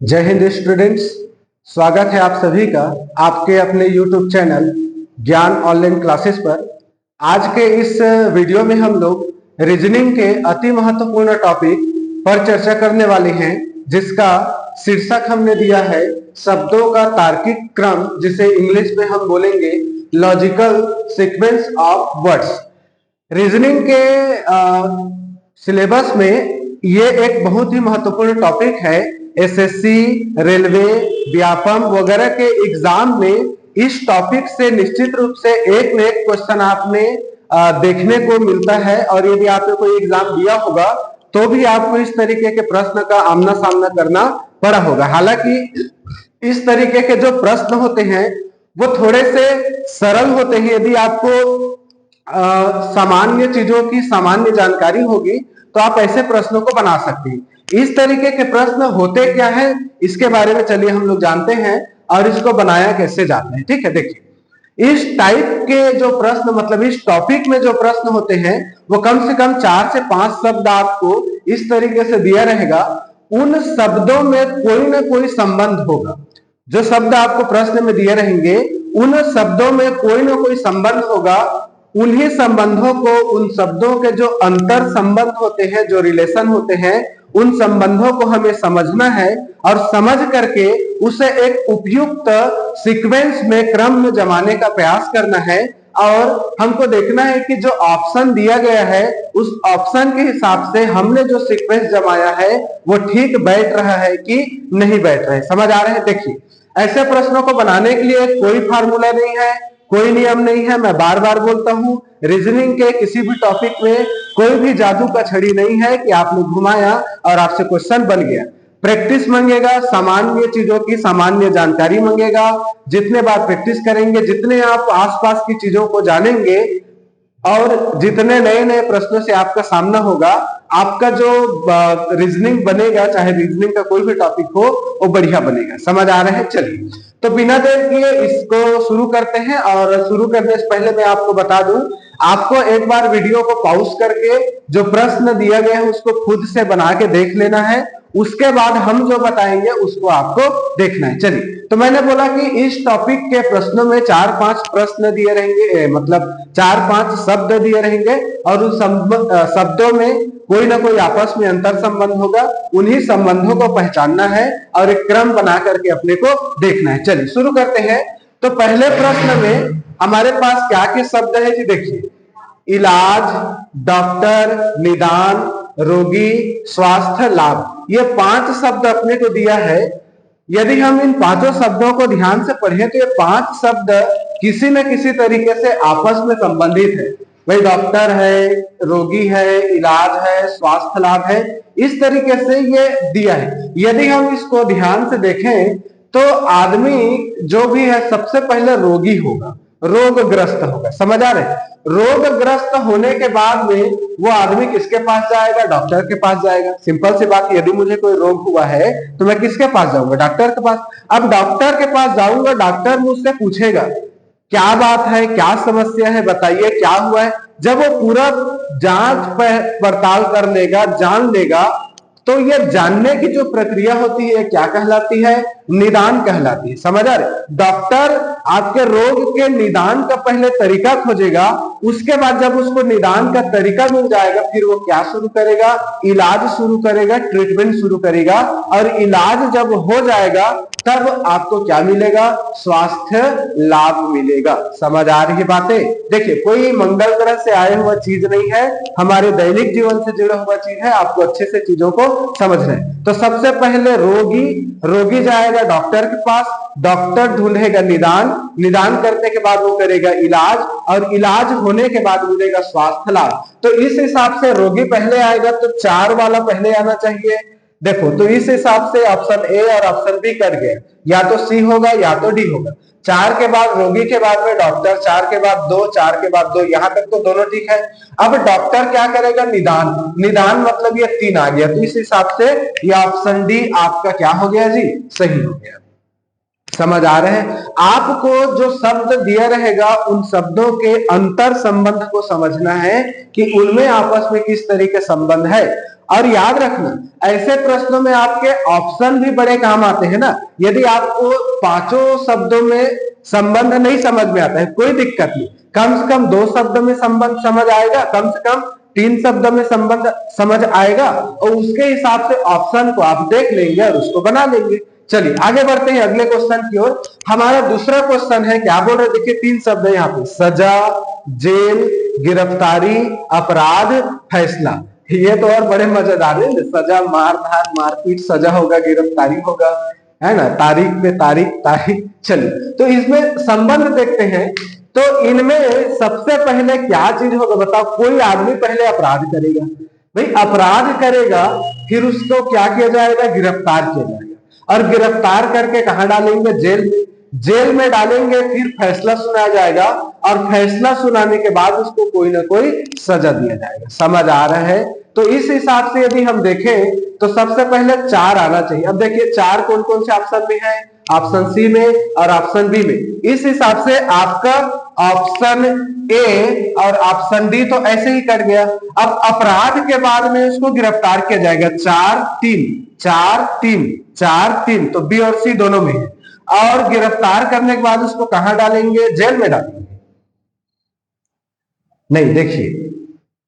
जय हिंद स्टूडेंट्स, स्वागत है आप सभी का आपके अपने YouTube चैनल ज्ञान ऑनलाइन क्लासेस पर। आज के इस वीडियो में हम लोग रीजनिंग के अति महत्वपूर्ण टॉपिक पर चर्चा करने वाले हैं, जिसका शीर्षक हमने दिया है शब्दों का तार्किक क्रम, जिसे इंग्लिश में हम बोलेंगे logical sequence of words. Reasoning के सिलेबस में ये एक बहुत ही महत्वपूर्ण टॉपिक है। एसएससी, रेलवे, व्यापम वगैरह के एग्जाम में इस टॉपिक से निश्चित रूप से एक न एक क्वेश्चन आपने देखने को मिलता है, और यदि आपने कोई एग्जाम दिया होगा तो भी आपको इस तरीके के प्रश्न का आमना सामना करना पड़ा होगा। हालांकि इस तरीके के जो प्रश्न होते हैं वो थोड़े से सरल होते हैं। यदि आपको सामान्य चीजों की सामान्य जानकारी होगी तो आप ऐसे प्रश्नों को बना सकते हैं। इस तरीके के प्रश्न होते क्या है, इसके बारे में चलिए हम लोग जानते हैं और इसको बनाया कैसे जाता है। ठीक है, देखिए इस टाइप के जो प्रश्न, मतलब इस टॉपिक में जो प्रश्न होते हैं वो कम से कम 4 से 5 शब्द आपको इस तरीके से दिया रहेगा। उन शब्दों में कोई ना कोई संबंध होगा। जो शब्द आपको प्रश्न में दिए रहेंगे उन शब्दों में कोई ना कोई संबंध होगा। उन्हीं संबंधों को, उन शब्दों के जो अंतर संबंध होते हैं, जो रिलेशन होते हैं, उन संबंधों को हमें समझना है और समझ करके उसे एक उपयुक्त सीक्वेंस में, क्रम में जमाने का प्रयास करना है। और हमको देखना है कि जो ऑप्शन दिया गया है उस ऑप्शन के हिसाब से हमने जो सीक्वेंस जमाया है वो ठीक बैठ रहा है कि नहीं बैठ रहा है। समझ आ रहा है? देखिए, ऐसे प्रश्नों को बनाने के लिए कोई फार्मूला नहीं है, कोई नियम नहीं है। मैं बार बार बोलता हूं, रीजनिंग के किसी भी टॉपिक में कोई भी जादू का छड़ी नहीं है कि आपने घुमाया और आपसे क्वेश्चन बन गया। प्रैक्टिस मांगेगा, सामान्य चीजों की सामान्य जानकारी मांगेगा। जितने बार प्रैक्टिस करेंगे, जितने आप आसपास की चीजों को जानेंगे और जितने नए नए प्रश्नों से आपका सामना होगा, आपका जो रीजनिंग बनेगा, चाहे रीजनिंग का कोई भी टॉपिक हो, वो बढ़िया बनेगा। समझ आ रहे हैं? चलिए, तो बिना देर किए इसको शुरू करते हैं। और शुरू करने से पहले मैं आपको बता दूं, आपको एक बार वीडियो को पॉज करके जो प्रश्न दिया गया है उसको खुद से बना के देख लेना है। उसके बाद हम जो बताएंगे उसको आपको देखना है। चलिए, तो मैंने बोला कि इस टॉपिक के प्रश्नों में 4-5 प्रश्न दिए रहेंगे, मतलब 4-5 शब्द दिए रहेंगे, और उन शब्दों में कोई ना कोई आपस में अंतर संबंध होगा। उन्हीं संबंधों को पहचानना है और एक क्रम बना करके अपने को देखना है। चलिए शुरू करते हैं। तो पहले प्रश्न में हमारे पास क्या क्या शब्द है जी? देखिए, इलाज, डॉक्टर, निदान, रोगी, स्वास्थ्य, लाभ, ये 5 शब्द अपने को दिया है। यदि हम इन 5 शब्दों को ध्यान से पढ़ें तो ये 5 शब्द किसी न किसी तरीके से आपस में संबंधित है। भाई डॉक्टर है, रोगी है, इलाज है, स्वास्थ्य लाभ है, इस तरीके से ये दिया है। यदि हम इसको ध्यान से देखें तो आदमी जो भी है सबसे पहले रोगी होगा, रोगग्रस्त होगा। समझ आ रहे? रोगग्रस्त होने के बाद में वो आदमी किसके पास जाएगा? डॉक्टर के पास जाएगा। सिंपल सी बात, यदि मुझे कोई रोग हुआ है तो मैं किसके पास जाऊंगा? डॉक्टर के पास। अब डॉक्टर के पास जाऊंगा, डॉक्टर मुझसे पूछेगा क्या बात है, क्या समस्या है, बताइए क्या हुआ है। जब वो पूरा जांच पड़ताल कर लेगा, जान लेगा, तो ये जानने की जो प्रक्रिया होती है क्या कहलाती है? निदान कहलाती है। समझ आ रहे? डॉक्टर आपके रोग के निदान का पहले तरीका खोजेगा, उसके बाद जब उसको निदान का तरीका मिल जाएगा फिर वो क्या शुरू करेगा? इलाज शुरू करेगा, ट्रीटमेंट शुरू करेगा। और इलाज जब हो जाएगा तब आपको क्या मिलेगा? स्वास्थ्य लाभ मिलेगा। समझ आ रही बातें? देखिए, कोई मंगल ग्रह से आया हुआ चीज नहीं है, हमारे दैनिक जीवन से जुड़ा हुआ चीज है। आपको अच्छे से चीजों को समझना है। तो सबसे पहले रोगी जाएगा डॉक्टर के पास, डॉक्टर ढूंढेगा निदान, निदान करने के बाद वो करेगा इलाज, और इलाज होने के बाद मिलेगा स्वास्थ्य लाभ। तो इस हिसाब से रोगी पहले आएगा, तो 4 वाला पहले आना चाहिए। देखो, तो इस हिसाब से ऑप्शन ए और ऑप्शन बी कर गए, या तो सी होगा या तो डी होगा। 4 के बाद रोगी के बाद में डॉक्टर, 4 के बाद 2, 4 के बाद 2, यहां तक तो दोनों ठीक है। अब डॉक्टर क्या करेगा? निदान, निदान मतलब ये 3 आ गया। तो इस हिसाब से ये ऑप्शन डी आपका क्या हो गया जी? सही हो गया। समझ आ रहे हैं? आपको जो शब्द दिया रहेगा उन शब्दों के अंतर संबंध को समझना है कि उनमें आपस में किस तरीके संबंध है। और याद रखना ऐसे प्रश्नों में आपके ऑप्शन भी बड़े काम आते हैं ना। यदि आपको पांचों शब्दों में संबंध नहीं समझ में आता है कोई दिक्कत नहीं, कम से कम 2 शब्दों में संबंध समझ आएगा, कम से कम 3 शब्दों में संबंध समझ आएगा और उसके हिसाब से ऑप्शन को आप देख लेंगे और उसको बना लेंगे। चलिए आगे बढ़ते हैं अगले क्वेश्चन की ओर। हमारा दूसरा क्वेश्चन है, क्या बोल रहे, देखिए 3 शब्द है यहाँ पे, सजा, जेल, गिरफ्तारी, अपराध, फैसला। ये तो और बड़े मजेदार है, सजा मार धार मारपीट सजा होगा, गिरफ्तारी होगा, है ना, तारीख पे तारीख तारीख। चलिए तो इसमें संबंध देखते हैं। तो इनमें सबसे पहले क्या चीज होगा बताओ? कोई आदमी पहले अपराध करेगा, भाई अपराध करेगा, फिर उसको क्या किया जाएगा? गिरफ्तार किया जाएगा, और गिरफ्तार करके कहां डालेंगे? जेल में। जेल में डालेंगे, फिर फैसला सुनाया जाएगा, और फैसला सुनाने के बाद उसको कोई ना कोई सजा दिया जाएगा। समझ आ रहा है? तो इस हिसाब से यदि हम देखें तो सबसे पहले 4 आना चाहिए। अब देखिए 4 कौन कौन से ऑप्शन में है? ऑप्शन सी में और ऑप्शन बी में। इस हिसाब से आपका ऑप्शन ए और ऑप्शन डी तो ऐसे ही कट गया। अब अपराध के बाद में उसको गिरफ्तार किया जाएगा, 4 3 4 3 4 3, तो बी और सी दोनों में है। और गिरफ्तार करने के बाद उसको कहां डालेंगे? जेल में डालेंगे। नहीं देखिए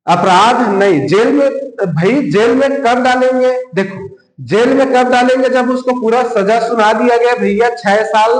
अपराध नहीं, जेल में। भाई जेल में कब डालेंगे? देखो जेल में कब डालेंगे? जब उसको पूरा सजा सुना दिया गया, भैया 6 साल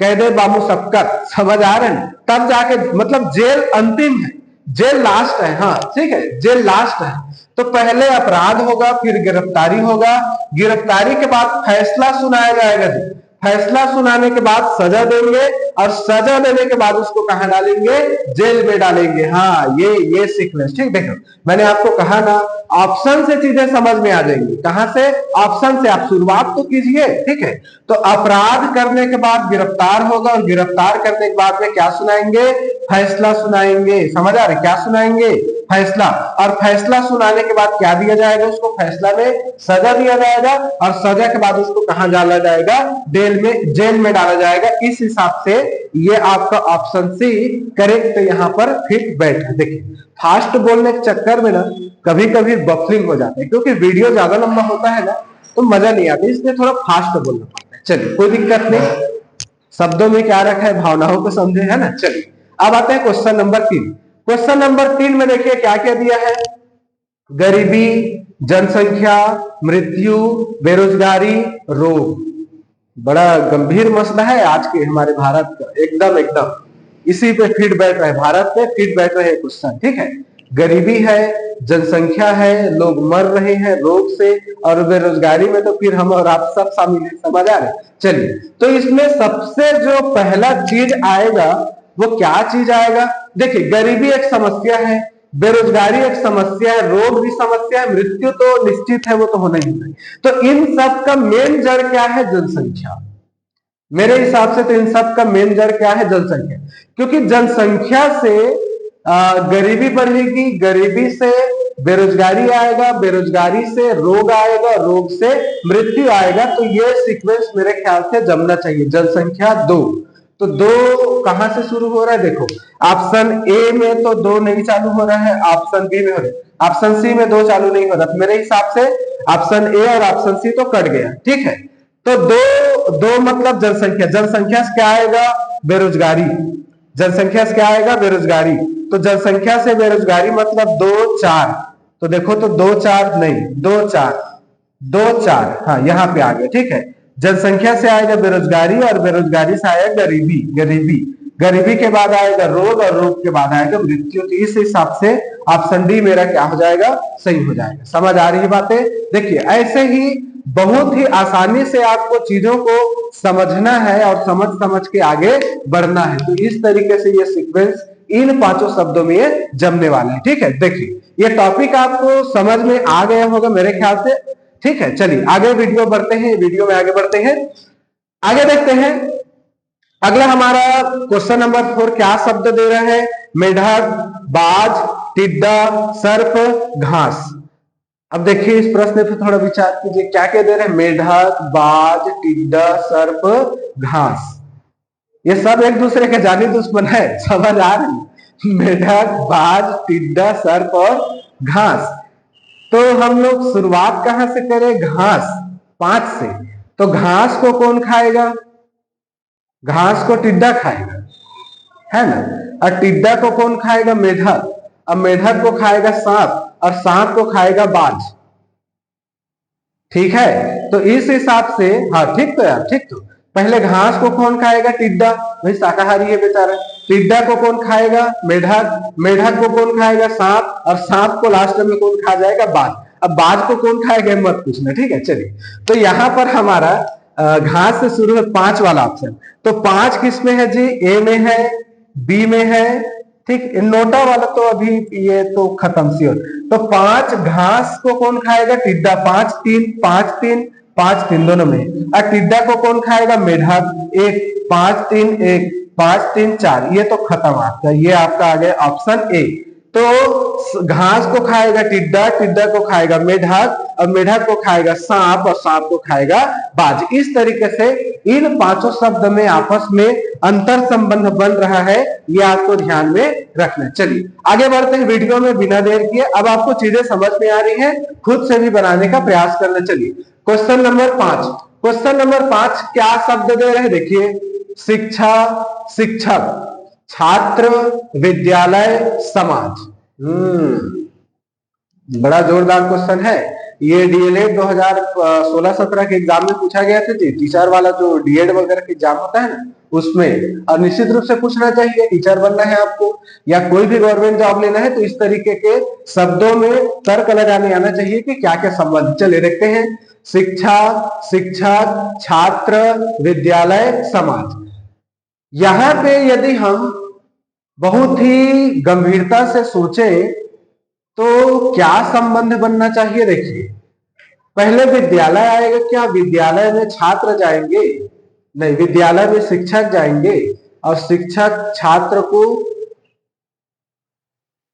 कैद बामू शक्कत, समझ आ रहे हैं? तब जाके, मतलब जेल अंतिम है, जेल लास्ट है। हाँ ठीक है, जेल लास्ट है। तो पहले अपराध होगा, फिर गिरफ्तारी होगा, गिरफ्तारी के बाद फैसला सुनाया जाएगा जी, फैसला सुनाने के बाद सजा देंगे, और सजा देने के बाद उसको कहां डालेंगे? जेल में डालेंगे। हाँ ये सीक्वेंस, ठीक। देखो मैंने आपको कहा ना, ऑप्शन से चीजें समझ में आ जाएंगी। कहां से? ऑप्शन से। आप शुरुआत तो कीजिए, ठीक है। तो अपराध करने के बाद गिरफ्तार होगा, और गिरफ्तार करने के बाद में क्या सुनाएंगे? फैसला सुनाएंगे। समझ आ रहे? क्या सुनाएंगे? फैसला। और फैसला सुनाने के बाद क्या दिया जाएगा? उसको फैसला में सजा दिया जाएगा, और सजा के बाद उसको कहां डाला जाएगा? जेल में डाला जाएगा। इस हिसाब से ये आपका ऑप्शन सी करेक्ट यहाँ पर फिट बैठा। देखिए फास्ट बोलने के चक्कर में ना कभी कभी बफलिंग हो जाता है, क्योंकि वीडियो ज्यादा लंबा होता है ना तो मजा नहीं आता, इसलिए थोड़ा फास्ट बोलना पड़ता है। चलिए कोई दिक्कत नहीं, शब्दों में क्या रखा है, भावनाओं को समझे, है ना। चलिए अब आते हैं क्वेश्चन नंबर 3। क्वेश्चन नंबर 3 में देखिए क्या क्या दिया है? गरीबी, जनसंख्या, मृत्यु, बेरोजगारी, रोग। बड़ा गंभीर मसला है आज के हमारे भारत का, एकदम एकदम इसी पे फिट बैठ रहे, भारत पे फिट बैठ रहे क्वेश्चन, ठीक है। गरीबी है, जनसंख्या है, लोग मर रहे हैं रोग से, और बेरोजगारी में तो फिर हम और आप सब शामिल हैं। समझ आ रहे? चलिए तो इसमें सबसे जो पहला चीज आएगा वो क्या चीज आएगा? देखिए गरीबी एक समस्या है, बेरोजगारी एक समस्या है, रोग भी समस्या है, मृत्यु तो निश्चित है, वो तो होना ही है। तो इन सब का मेन जड़ क्या है? जनसंख्या। मेरे हिसाब से तो इन सब का मेन जड़ क्या है? जनसंख्या। क्योंकि जनसंख्या से गरीबी बढ़ेगी, गरीबी से बेरोजगारी आएगा, बेरोजगारी से रोग आएगा, रोग से मृत्यु आएगा। तो ये सीक्वेंस मेरे ख्याल से जमना चाहिए। जनसंख्या 2, तो 2 कहां से शुरू हो रहा है? देखो ऑप्शन ए में तो 2 नहीं चालू हो रहा है, ऑप्शन बी में हो रहा है, ऑप्शन सी में 2 चालू नहीं हो रहा। मेरे हिसाब से ऑप्शन ए और ऑप्शन सी तो कट गया, ठीक है। तो 2 मतलब जनसंख्या, जनसंख्या से क्या आएगा? बेरोजगारी। जनसंख्या से क्या आएगा? बेरोजगारी। तो जनसंख्या से बेरोजगारी मतलब 2 4, तो देखो तो 2 4 नहीं, 2 4 2 4, हाँ यहाँ पे आ गया, ठीक है। जनसंख्या से आएगा बेरोजगारी, और बेरोजगारी से आएगा गरीबी, गरीबी, गरीबी के बाद आएगा रोग, और रोग के बाद आएगा मृत्यु। तो इस हिसाब से ऑप्शन डी मेरा क्या हो जाएगा? सही हो जाएगा। समझ आ रही है बातें? देखिए ऐसे ही बहुत ही आसानी से आपको चीजों को समझना है और समझ के आगे बढ़ना है। तो इस तरीके से ये सीक्वेंस इन 5 शब्दों में ये जमने वाला है, ठीक है। देखिए ये टॉपिक आपको समझ में आ गया होगा मेरे ख्याल से, ठीक है। चलिए आगे वीडियो बढ़ते हैं, वीडियो में आगे बढ़ते हैं, आगे देखते हैं। अगला हमारा क्वेश्चन नंबर 4 क्या शब्द दे रहा है? मेढक, बाज, टिड्डा, सर्प, घास। अब देखिए इस प्रश्न पे थोड़ा विचार कीजिए, क्या क्या दे रहे हैं? मेढक, बाज, टिड्डा, सर्प, घास। ये सब एक दूसरे के जानी दुश्मन है, समझ आ रही? मेढक, बाज, टिड्डा, सर्प और घास। तो हम लोग शुरुआत कहां से करें? घास, 5 से। तो घास को कौन खाएगा? घास को टिड्डा खाएगा, है ना। और टिड्डा को कौन खाएगा? मेढक। अब मेढक को खाएगा सांप, और सांप को खाएगा बाज। ठीक है, तो इस हिसाब से, हाँ ठीक तो यार, ठीक। तो पहले घास को कौन खाएगा? टिड्डा, भाई शाकाहारी है बेचारा। टिड्डा को कौन खाएगा? मेढक। मेढक को कौन खाएगा? सांप। और सांप को लास्ट में कौन खा जाएगा? बाज। अब बाज को कौन खाएगा मत पूछना, ठीक है। चलिए, तो यहां पर हमारा घास से शुरू है 5 वाला ऑप्शन। तो 5 किस में है जी? ए में है, बी में है, ठीक। नोटा वाला तो अभी ये तो खत्म सी। तो 5 घास को कौन खाएगा? टिड्डा। 5 3 5 3 5 3 दोनों में। और टिड्डा को कौन खाएगा? मेढक। 1 5 3 1 5 3 4, ये तो खत्म आपका। ये आपका आ गया ऑप्शन ए। तो घास को खाएगा टिड्डा, टिड्डा को खाएगा मेढक, और मेढक को खाएगा सांप, और सांप को खाएगा बाज। इस तरीके से इन 5 शब्द में आपस में अंतर संबंध बन रहा है, ये आपको ध्यान में रखना। चलिए आगे बढ़ते हैं वीडियो में बिना देर किए। अब आपको चीजें समझ में आ रही हैं, खुद से भी बनाने का प्रयास करना। चलिए क्वेश्चन नंबर 5। क्वेश्चन नंबर 5 क्या शब्द दे रहे हैं? देखिए, शिक्षा, शिक्षक, छात्र, विद्यालय, समाज। बड़ा जोरदार क्वेश्चन है ये। डीएलएड 2016-17 के एग्जाम में पूछा गया था जी, टीचर वाला जो डीएड वगैरह के एग्जाम होता है ना, उसमें। और निश्चित रूप से पूछना चाहिए, टीचर बनना है आपको या कोई भी गवर्नमेंट जॉब लेना है, तो इस तरीके के शब्दों में तर्क लगाने आना चाहिए कि क्या क्या संबंध। चलिए देखते हैं। शिक्षा, शिक्षक, छात्र, विद्यालय, समाज। यहां पे यदि हम बहुत ही गंभीरता से सोचें तो क्या संबंध बनना चाहिए? देखिए, पहले विद्यालय आएगा क्या? विद्यालय में छात्र जाएंगे? नहीं, विद्यालय में शिक्षक जाएंगे, और शिक्षक छात्र को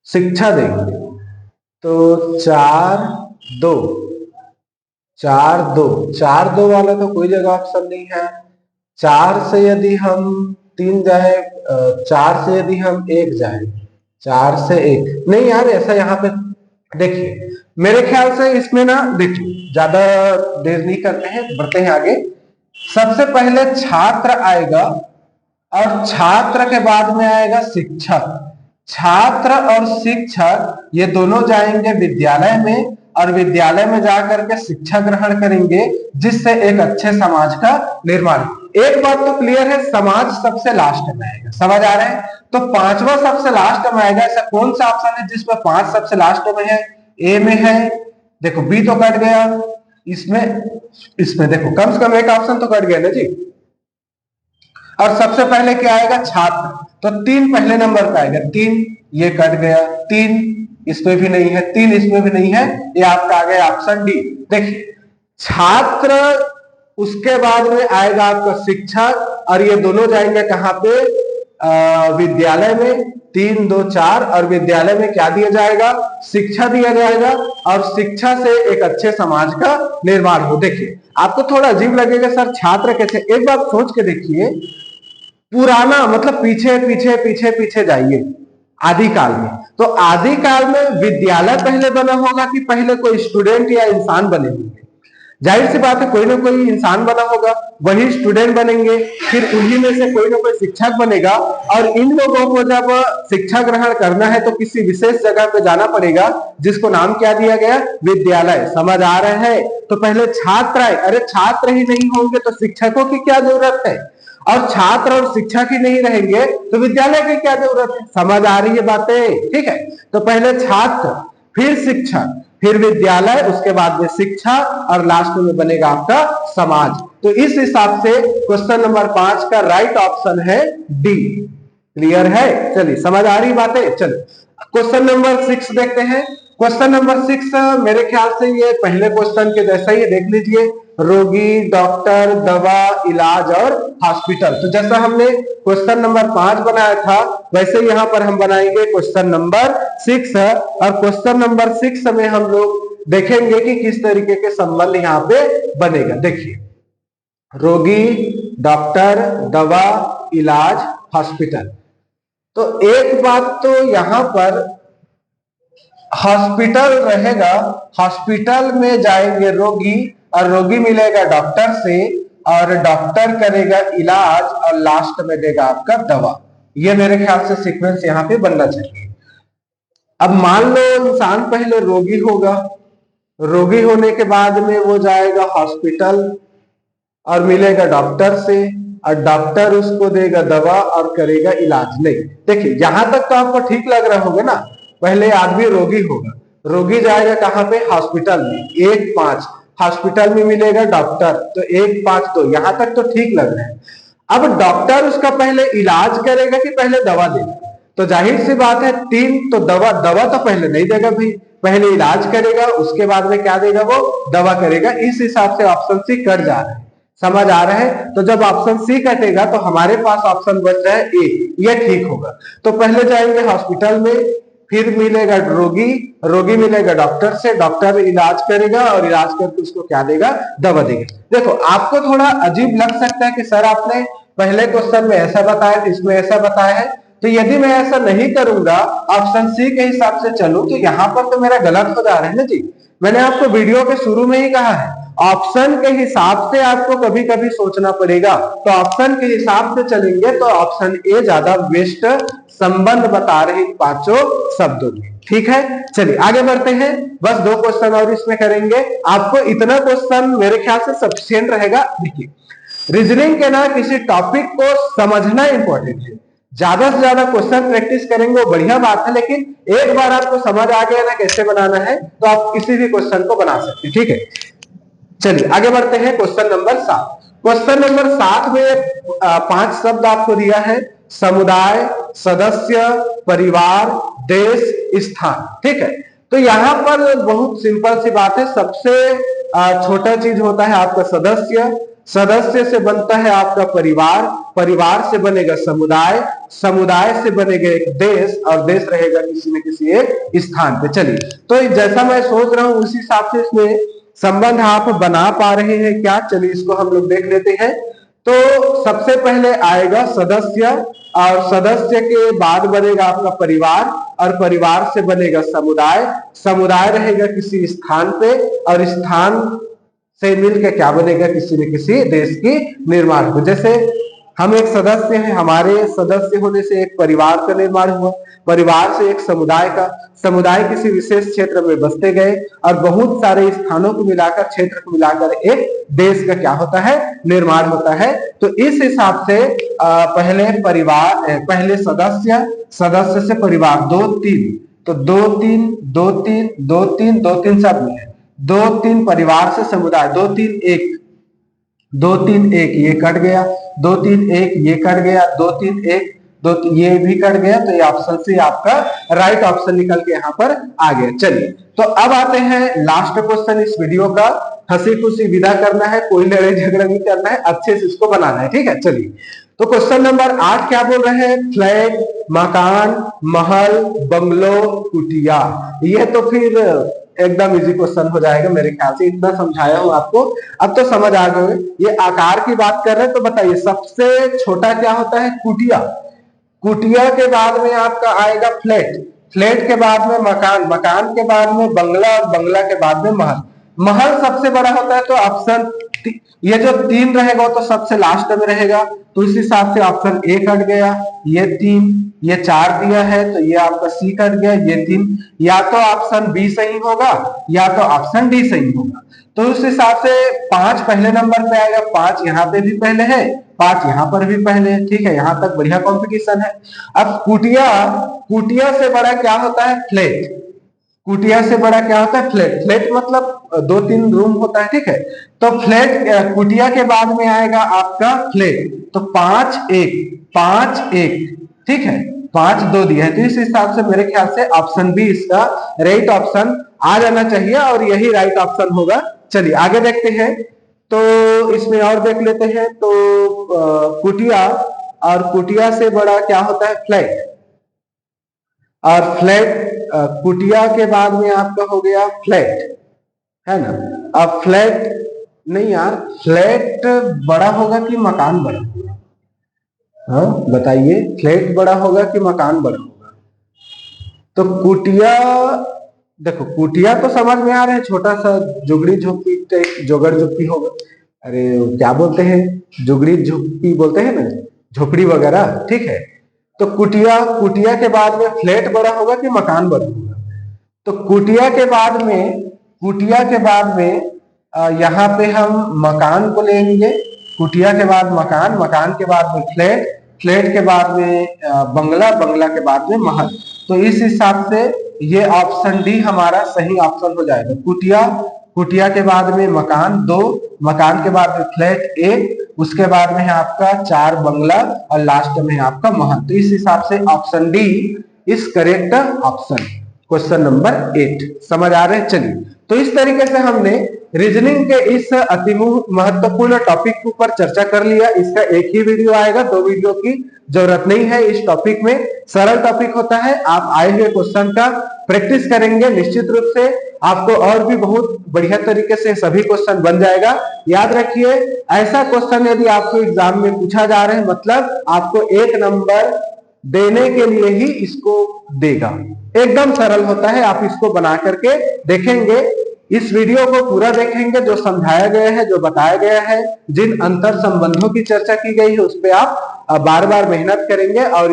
शिक्षा देंगे। तो 4 2 4 2 4 2 वाला तो कोई जगह ऑप्शन नहीं है। 4 से यदि हम 3 जाए, 4 से यदि हम 1 जाए, 4 से 1 नहीं यार, ऐसा यहाँ पे देखिए, मेरे ख्याल से इसमें ना, देखिए ज्यादा देर नहीं करते हैं, बढ़ते हैं आगे। सबसे पहले छात्र आएगा, और छात्र के बाद में आएगा शिक्षक। छात्र और शिक्षक ये दोनों जाएंगे विद्यालय में, और विद्यालय में जाकर के शिक्षा ग्रहण करेंगे, जिससे एक अच्छे समाज का निर्माण। एक बात तो क्लियर है, समाज सबसे लास्ट में आएगा, समझ आ रहे हैं? तो 5वां सबसे लास्ट में आएगा। ऐसा कौन सा ऑप्शन है जिसमें 5 सबसे लास्ट में है? ए में है, देखो बी तो कट गया, इसमें देखो कम से कम एक ऑप्शन तो कट गया ना जी। और सबसे पहले क्या आएगा? छात्र। तो 3 पहले नंबर पे आएगा, 3 ये कट गया, 3 इसमें भी नहीं है, 3 इसमें भी नहीं है, ये आपका आ गया ऑप्शन डी। देखिए, छात्र, उसके बाद में आएगा आपका शिक्षक, और ये दोनों जाएंगे कहां पे? विद्यालय में। 3 2 4, और विद्यालय में क्या दिया जाएगा? शिक्षा दिया जाएगा, और शिक्षा से एक अच्छे समाज का निर्माण हो। देखिए आपको थोड़ा अजीब लगेगा, सर छात्र कैसे? एक बार सोच के देखिए, पुराना मतलब पीछे पीछे पीछे पीछे जाइए आदिकाल में। तो आदिकाल में विद्यालय पहले बना होगा कि पहले कोई स्टूडेंट या इंसान बने होंगे? जाहिर सी बात है, कोई ना कोई इंसान बना होगा, वही स्टूडेंट बनेंगे, फिर उन्हीं में से कोई ना कोई शिक्षक बनेगा। और इन लोगों को जब शिक्षा ग्रहण करना है तो किसी विशेष जगह पे जाना पड़ेगा, जिसको नाम क्या दिया गया? विद्यालय। समझ आ रहे हैं? तो पहले छात्र आए। अरे छात्र ही नहीं होंगे तो शिक्षकों की क्या जरूरत है? और छात्र और शिक्षक ही नहीं रहेंगे तो विद्यालय की क्या जरूरत है? समझ आ रही है बातें? ठीक है, तो पहले छात्र, फिर शिक्षक, फिर विद्यालय, उसके बाद में शिक्षा, और लास्ट में बनेगा आपका समाज। तो इस हिसाब से क्वेश्चन नंबर 5 का राइट ऑप्शन है डी। क्लियर है? चलिए समझ आ रही बातें? चलिए क्वेश्चन नंबर 6 देखते हैं। क्वेश्चन नंबर 6 मेरे ख्याल से ये पहले क्वेश्चन के जैसा ही, देख लीजिए। रोगी, डॉक्टर, दवा, इलाज और हॉस्पिटल। तो जैसा हमने क्वेश्चन नंबर 5 बनाया था, वैसे यहाँ पर हम बनाएंगे क्वेश्चन नंबर 6। और क्वेश्चन नंबर 6 में हम लोग देखेंगे कि किस तरीके के संबंध यहाँ पे बनेगा। देखिए, रोगी, डॉक्टर, दवा, इलाज, हॉस्पिटल। तो एक बात तो यहां पर हॉस्पिटल रहेगा, हॉस्पिटल में जाएंगे रोगी और रोगी मिलेगा डॉक्टर से और डॉक्टर करेगा इलाज और लास्ट में देगा आपका दवा। ये मेरे ख्याल से सीक्वेंस यहाँ पे बनना चाहिए। अब मान लो इंसान पहले रोगी होगा, रोगी होने के बाद में वो जाएगा हॉस्पिटल और मिलेगा डॉक्टर से और डॉक्टर उसको देगा दवा और करेगा इलाज। नहीं, देखिए यहां तक तो आपको ठीक लग रहा होगा ना। पहले आदमी रोगी होगा, रोगी जाएगा कहां पे, हॉस्पिटल में, 1-5, हॉस्पिटल में मिलेगा डॉक्टर, तो 1-5-2, यहां तक तो ठीक लग रहा है। अब डॉक्टर उसका पहले इलाज करेगा कि पहले दवा देगा, तो जाहिर सी बात है 3, तो दवा तो पहले नहीं देगा भाई, पहले इलाज करेगा, उसके बाद में क्या देगा, वो दवा करेगा। इस हिसाब से ऑप्शन सी कट जा रहा है, समझ आ रहा है। तो जब ऑप्शन सी कटेगा तो हमारे पास ऑप्शन बच रहा है ए, ये ठीक होगा। तो पहले जाएंगे हॉस्पिटल में, फिर मिलेगा रोगी, रोगी मिलेगा डॉक्टर से, डॉक्टर इलाज करेगा और इलाज करके उसको क्या देगा, दवा देगा। देखो आपको थोड़ा अजीब लग सकता है कि सर आपने पहले क्वेश्चन में ऐसा बताया, इसमें ऐसा बताया है, तो यदि मैं ऐसा नहीं करूंगा, ऑप्शन सी के हिसाब से चलूं, तो यहां पर तो मेरा गलत हो जा रहा है ना जी। मैंने आपको वीडियो के शुरू में ही कहा है, ऑप्शन के हिसाब से आपको कभी कभी सोचना पड़ेगा। तो ऑप्शन के हिसाब से चलेंगे तो ऑप्शन ए ज्यादा बेस्ट संबंध बता रहे पांचों शब्दों में। ठीक है, चलिए आगे बढ़ते हैं। बस 2 क्वेश्चन और इसमें करेंगे। आपको इतना क्वेश्चन मेरे ख्याल से सफिशिएंट रहेगा। देखिए, रीजनिंग के ना किसी टॉपिक को समझना इंपॉर्टेंट है। ज्यादा से ज्यादा क्वेश्चन प्रैक्टिस करेंगे वो बढ़िया बात है, लेकिन एक बार आपको समझ आ गया ना कैसे बनाना है, तो आप किसी भी क्वेश्चन को बना सकते हैं। ठीक है, चलिए आगे बढ़ते हैं। Question number 7। क्वेश्चन नंबर 7 में 5 शब्द आपको दिया है, समुदाय, सदस्य, परिवार, देश, स्थान। ठीक है, तो यहां पर बहुत सिंपल सी बात है। सबसे छोटा चीज होता है आपका सदस्य, सदस्य से बनता है आपका परिवार, परिवार से बनेगा समुदाय, समुदाय से बनेगा एक देश और देश रहेगा किसी न किसी एक स्थान पे। चलिए, तो जैसा मैं सोच रहा हूं उसी हिसाब से इसमें संबंध आप बना पा रहे हैं क्या? चलिए इसको हम लोग देख लेते हैं। तो सबसे पहले आएगा सदस्य और सदस्य के बाद बनेगा आपका परिवार और परिवार से बनेगा समुदाय, समुदाय रहेगा किसी स्थान पे और स्थान से मिलकर क्या बनेगा, किसी न किसी देश की निर्माण को। जैसे हम एक सदस्य हैं, हमारे सदस्य होने से एक परिवार का निर्माण हुआ, परिवार से एक समुदाय का, समुदाय किसी विशेष क्षेत्र में बसते गए और बहुत सारे स्थानों को मिलाकर, क्षेत्र को मिलाकर एक देश का क्या होता है, निर्माण होता है। तो इस हिसाब से पहले परिवार, पहले सदस्य, सदस्य से परिवार, 2-3, तो 2-3 2-3 2-3 2-3 शब्द है, 2-3 परिवार से समुदाय, 2-3-1, 2-3-1 ये कट गया, 2-3-1 ये कट गया, 2-3-1 2 ये भी कट गया। तो ये ऑप्शन से आपका राइट ऑप्शन निकल के यहाँ पर आ गया। चलिए, तो अब आते हैं लास्ट क्वेश्चन इस वीडियो का। हंसी खुशी विदा करना है, कोई लड़ाई झगड़ा नहीं करना है, अच्छे से इसको बनाना है। ठीक है, चलिए तो क्वेश्चन नंबर 8 क्या बोल रहे हैं, फ्लैट, मकान, महल, बंगलो, कुटिया। ये तो फिर एकदम इजी क्वेश्चन हो जाएगा मेरे ख्याल से, इतना समझाया हूं आपको, अब तो समझ आ गए। ये आकार की बात कर रहे हैं, तो बताइए सबसे छोटा क्या होता है, कुटिया, कुटिया के बाद में आपका आएगा फ्लैट, फ्लैट के बाद में मकान, मकान के बाद में बंगला और बंगला के बाद में महल, महल सबसे बड़ा होता है। तो ऑप्शन ये जो 3 रहेगा तो सबसे लास्ट में रहेगा, तो इस हिसाब से ऑप्शन ए कट गया, ये 3, ये 4 दिया है तो ये आपका सी कट गया, ये 3, या तो ऑप्शन बी सही होगा या तो ऑप्शन डी सही होगा। तो उस हिसाब से 5 पहले नंबर पे आएगा, 5 यहाँ पे भी पहले है, 5 यहाँ पर भी पहले है। ठीक है, यहाँ तक बढ़िया कंपटीशन है। अब कुटिया, कुटिया से बड़ा क्या होता है, फ्लैट, कुटिया से बड़ा क्या होता है, फ्लैट, फ्लैट मतलब 2-3 रूम होता है। ठीक है, तो फ्लैट, कुटिया के बाद में आएगा आपका फ्लैट, तो 5-1 5-1, ठीक है, 5-2 दिया है। तो इस हिसाब से मेरे ख्याल से ऑप्शन बी इसका राइट ऑप्शन आ जाना चाहिए और यही राइट ऑप्शन होगा। चलिए आगे देखते हैं, तो इसमें और देख लेते हैं। तो कुटिया, और कुटिया से बड़ा क्या होता है, फ्लैट, और फ्लैट, कुटिया के बाद में आपका हो गया फ्लैट, है ना। अब फ्लैट नहीं यार, फ्लैट बड़ा होगा कि मकान बड़ा होगा? हाँ बताइए, फ्लैट बड़ा होगा कि मकान बड़ा होगा? तो कुटिया, देखो कुटिया तो समझ में आ रहा है, छोटा सा जुगड़ी झोपड़ी, जोगड़ झोपड़ी होगा। अरे क्या बोलते हैं, जुगड़ी झोपड़ी बोलते हैं ना, झोपड़ी वगैरह, ठीक है। तो कुटिया, कुटिया के बाद में फ्लैट बड़ा होगा कि मकान बड़ा होगा? तो कुटिया के बाद में, कुटिया के बाद में यहाँ पे हम मकान को लेंगे। कुटिया के बाद मकान, मकान के बाद में फ्लैट, फ्लैट के बाद में बंगला, बंगला के बाद में महल। तो इस हिसाब से ये ऑप्शन डी हमारा सही ऑप्शन हो जाएगा। कुटिया, कुटिया के बाद में मकान 2, मकान के बाद में फ्लैट 1, उसके बाद में है आपका 4 बंगला और लास्ट में है आपका महल। तो इस हिसाब से option D is correct option, question number 8। समझ आ रहे हैं? चलिए, तो इस तरीके से हमने रीजनिंग के इस अति महत्वपूर्ण टॉपिक के ऊपर चर्चा कर लिया। इसका एक ही वीडियो आएगा, 2 वीडियो की जरूरत नहीं है। इस टॉपिक में सरल टॉपिक होता है, आप आए हुए क्वेश्चन का प्रैक्टिस करेंगे, निश्चित रूप से आपको और भी बहुत बढ़िया तरीके से सभी क्वेश्चन बन जाएगा। याद रखिए, ऐसा क्वेश्चन यदि आपको एग्जाम में पूछा जा रहा है, मतलब आपको 1 नंबर देने के लिए ही इसको देगा। एकदम सरल होता है, आप इसको बना करके देखेंगे। इस वीडियो को पूरा देखेंगे, जो समझाया गया है, जो बताया गया है, जिन अंतर संबंधों की चर्चा की गई है, उस पर आप बार बार मेहनत करेंगे और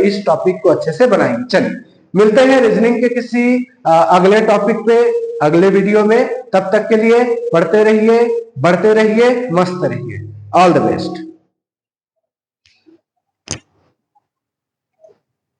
इस टॉपिक को अच्छे से बनाएंगे। चलिए, मिलते हैं रीजनिंग के किसी अगले टॉपिक पे अगले वीडियो में। तब तक के लिए पढ़ते रहिए, बढ़ते रहिए, मस्त रहिए। All the best.